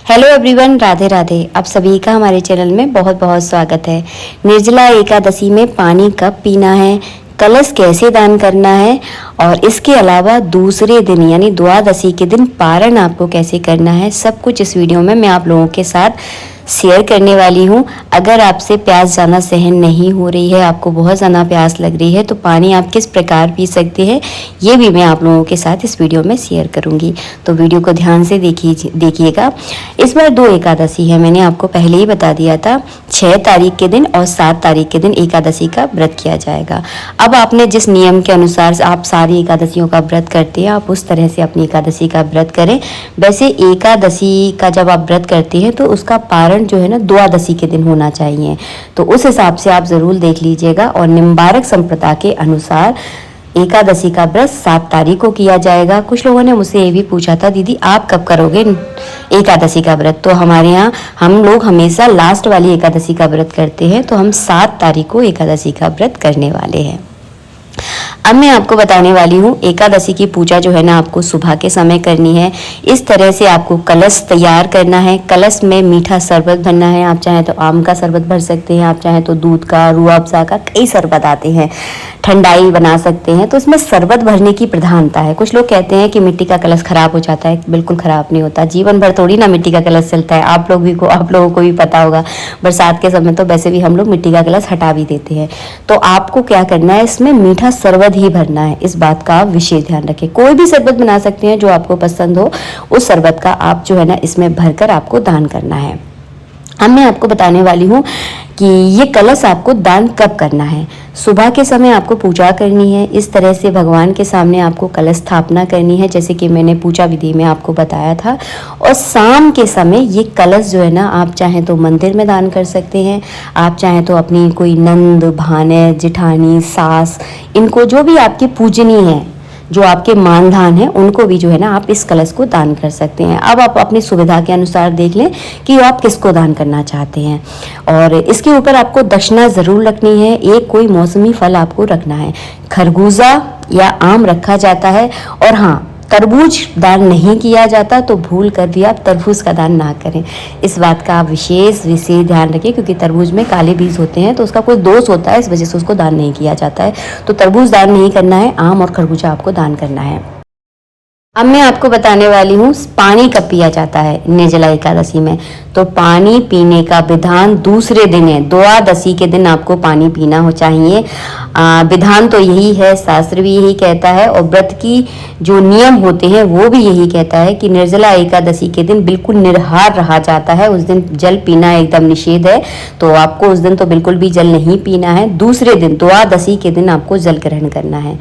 Hello everyone, Radhe Radhe. आप सभी का हमारे चैनल में बहुत बहुत स्वागत है। निर्जला एकादशी में पानी कब पीना है, कलश कैसे दान करना है और इसके अलावा दूसरे दिन यानी द्वादशी के दिन पारण आपको कैसे करना है, सब कुछ इस वीडियो में मैं आप लोगों के साथ शेयर करने वाली हूँ। अगर आपसे प्यास ज़्यादा सहन नहीं हो रही है, आपको बहुत ज़्यादा प्यास लग रही है, तो पानी आप किस प्रकार पी सकते हैं ये भी मैं आप लोगों के साथ इस वीडियो में शेयर करूँगी। तो वीडियो को ध्यान से देखिएगा। इस बार 2 एकादशी है, मैंने आपको पहले ही बता दिया था। 6 तारीख के दिन और 7 तारीख के दिन एकादशी का व्रत किया जाएगा। अब आपने जिस नियम के अनुसार आप सारी एकादशियों का व्रत करते हैं, आप उस तरह से अपनी एकादशी का व्रत करें। वैसे एकादशी का जब आप व्रत करते हैं तो उसका पारण जो है ना द्वादशी के दिन होना चाहिए, तो उस हिसाब से आप जरूर देख लीजिएगा। और निम्बारक संप्रदाय के अनुसार एकादशी का व्रत 7 तारीख को किया जाएगा। कुछ लोगों ने मुझसे ये भी पूछा था, दीदी आप कब करोगे एकादशी का व्रत? तो हमारे यहाँ हम लोग हमेशा लास्ट वाली एकादशी का व्रत करते हैं, तो हम 7 तारीख को एकादशी का व्रत करने वाले हैं। अब मैं आपको बताने वाली हूँ एकादशी की पूजा जो है ना आपको सुबह के समय करनी है। इस तरह से आपको कलश तैयार करना है। कलश में मीठा शरबत भरना है। आप चाहें तो आम का शरबत भर सकते हैं, आप चाहें तो दूध का, रूह अफ़ज़ा का, कई शरबत आते हैं। ठंडाई बना सकते हैं। तो इसमें शरबत भरने की प्रधानता है। कुछ लोग कहते हैं कि मिट्टी का कलश खराब हो जाता है, बिल्कुल खराब नहीं होता। जीवन भर थोड़ी ना मिट्टी का कलश चलता है। आप लोगों को भी पता होगा, बरसात के समय तो वैसे भी हम लोग मिट्टी का कलश हटा भी देते हैं। तो आपको क्या करना है, इसमें मीठा शरबत ही भरना है। इस बात का आप विशेष ध्यान रखें। कोई भी शरबत बना सकते हैं जो आपको पसंद हो, उस शरबत का आप जो है ना इसमें भरकर आपको दान करना है। अब मैं आपको बताने वाली हूँ कि ये कलश आपको दान कब करना है। सुबह के समय आपको पूजा करनी है। इस तरह से भगवान के सामने आपको कलश स्थापना करनी है, जैसे कि मैंने पूजा विधि में आपको बताया था। और शाम के समय ये कलश जो है ना आप चाहें तो मंदिर में दान कर सकते हैं, आप चाहें तो अपनी कोई नंद, भाने, जिठानी, सास, इनको जो भी आपकी पूजनीय है, जो आपके मानधान है, उनको भी जो है ना आप इस कलश को दान कर सकते हैं। अब आप अपनी सुविधा के अनुसार देख लें कि आप किसको दान करना चाहते हैं। और इसके ऊपर आपको दक्षिणा ज़रूर रखनी है। एक कोई मौसमी फल आपको रखना है। खरबूजा या आम रखा जाता है। और हाँ, तरबूज दान नहीं किया जाता, तो भूल कर भी आप तरबूज का दान ना करें। इस बात का आप विशेष ध्यान रखें, क्योंकि तरबूज में काले बीज होते हैं, तो उसका कोई दोष होता है, इस वजह से उसको दान नहीं किया जाता है। तो तरबूज दान नहीं करना है, आम और खरबूजा आपको दान करना है। अब मैं आपको बताने वाली हूँ पानी कब पिया जाता है निर्जला एकादशी में। तो पानी पीने का विधान दूसरे दिन है, द्वादशी के दिन आपको पानी पीना हो चाहिए। विधान तो यही है, शास्त्र भी यही कहता है और व्रत की जो नियम होते हैं वो भी यही कहता है कि निर्जला एकादशी के दिन बिल्कुल निराहार रहा जाता है। उस दिन जल पीना एकदम निषेध है, तो आपको उस दिन तो बिल्कुल भी जल नहीं पीना है। दूसरे दिन द्वादशी के दिन आपको जल ग्रहण करना है।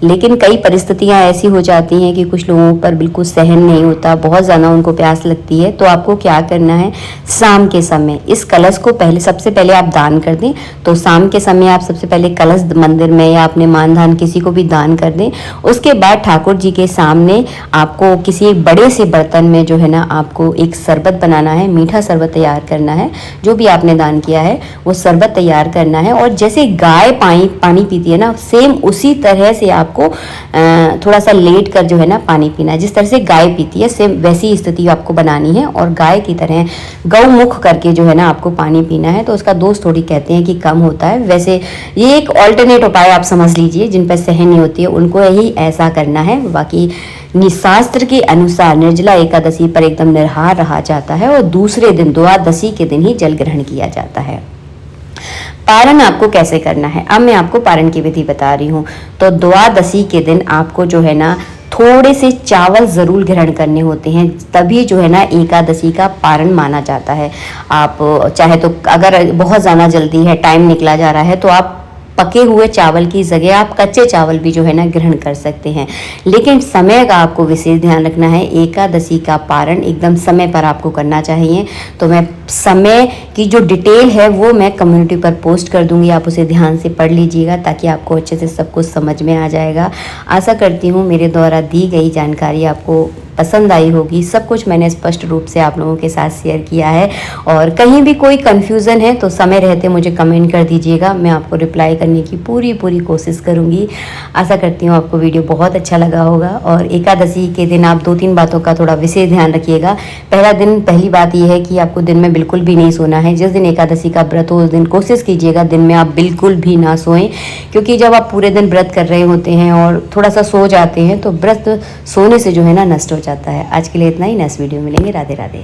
लेकिन कई परिस्थितियां ऐसी हो जाती हैं कि कुछ लोगों पर बिल्कुल सहन नहीं होता, बहुत ज़्यादा उनको प्यास लगती है, तो आपको क्या करना है, शाम के समय इस कलश को सबसे पहले आप दान कर दें। तो शाम के समय आप सबसे पहले कलश मंदिर में या अपने मानधान किसी को भी दान कर दें। उसके बाद ठाकुर जी के सामने आपको किसी एक बड़े से बर्तन में जो है ना आपको एक शरबत बनाना है, मीठा शरबत तैयार करना है। जो भी आपने दान किया है वो शरबत तैयार करना है। और जैसे गाय पानी पीती है ना, सेम उसी तरह से आपको थोड़ा सा लेट कर जो है ना पानी पीना है। जिस तरह से गाय पीती है, सेम वैसी स्थिति आपको बनानी है और गाय की तरह गौमुख करके जो है ना आपको पानी पीना है। तो उसका दोष थोड़ी कहते हैं कि कम होता है, वैसे ये एक ऑल्टरनेट उपाय आप समझ लीजिए। जिन पर सहन नहीं होती है उनको ही ऐसा करना है। बाकी शास्त्र के अनुसार निर्जला एकादशी पर एकदम निराहार रहा जाता है और दूसरे दिन द्वादशी के दिन ही जल ग्रहण किया जाता है। पारण आपको कैसे करना है, अब मैं आपको पारण की विधि बता रही हूँ। तो द्वादशी के दिन आपको जो है ना थोड़े से चावल ज़रूर ग्रहण करने होते हैं, तभी जो है ना एकादशी का पारण माना जाता है। आप चाहे तो अगर बहुत ज़्यादा जल्दी है, टाइम निकला जा रहा है, तो आप पके हुए चावल की जगह आप कच्चे चावल भी जो है ना ग्रहण कर सकते हैं। लेकिन समय का आपको विशेष ध्यान रखना है। एकादशी का पारण एकदम समय पर आपको करना चाहिए। तो मैं समय की जो डिटेल है वो मैं कम्युनिटी पर पोस्ट कर दूंगी, आप उसे ध्यान से पढ़ लीजिएगा ताकि आपको अच्छे से सब कुछ समझ में आ जाएगा। आशा करती हूँ मेरे द्वारा दी गई जानकारी आपको पसंद आई होगी। सब कुछ मैंने स्पष्ट रूप से आप लोगों के साथ शेयर किया है, और कहीं भी कोई कन्फ्यूज़न है तो समय रहते मुझे कमेंट कर दीजिएगा, मैं आपको रिप्लाई करने की पूरी कोशिश करूँगी। आशा करती हूँ आपको वीडियो बहुत अच्छा लगा होगा। और एकादशी के दिन आप 2-3 बातों का थोड़ा विशेष ध्यान रखिएगा। पहली बात यह है कि आपको दिन में बिल्कुल भी नहीं सोना है। जिस दिन एकादशी का व्रत हो उस दिन कोशिश कीजिएगा दिन में आप बिल्कुल भी ना सोएं, क्योंकि जब आप पूरे दिन व्रत कर रहे होते हैं और थोड़ा सा सो जाते हैं तो व्रत सोने से जो है ना नष्ट हो जाता है। आज के लिए इतना ही, नेक्स्ट वीडियो मिलेंगे। राधे राधे।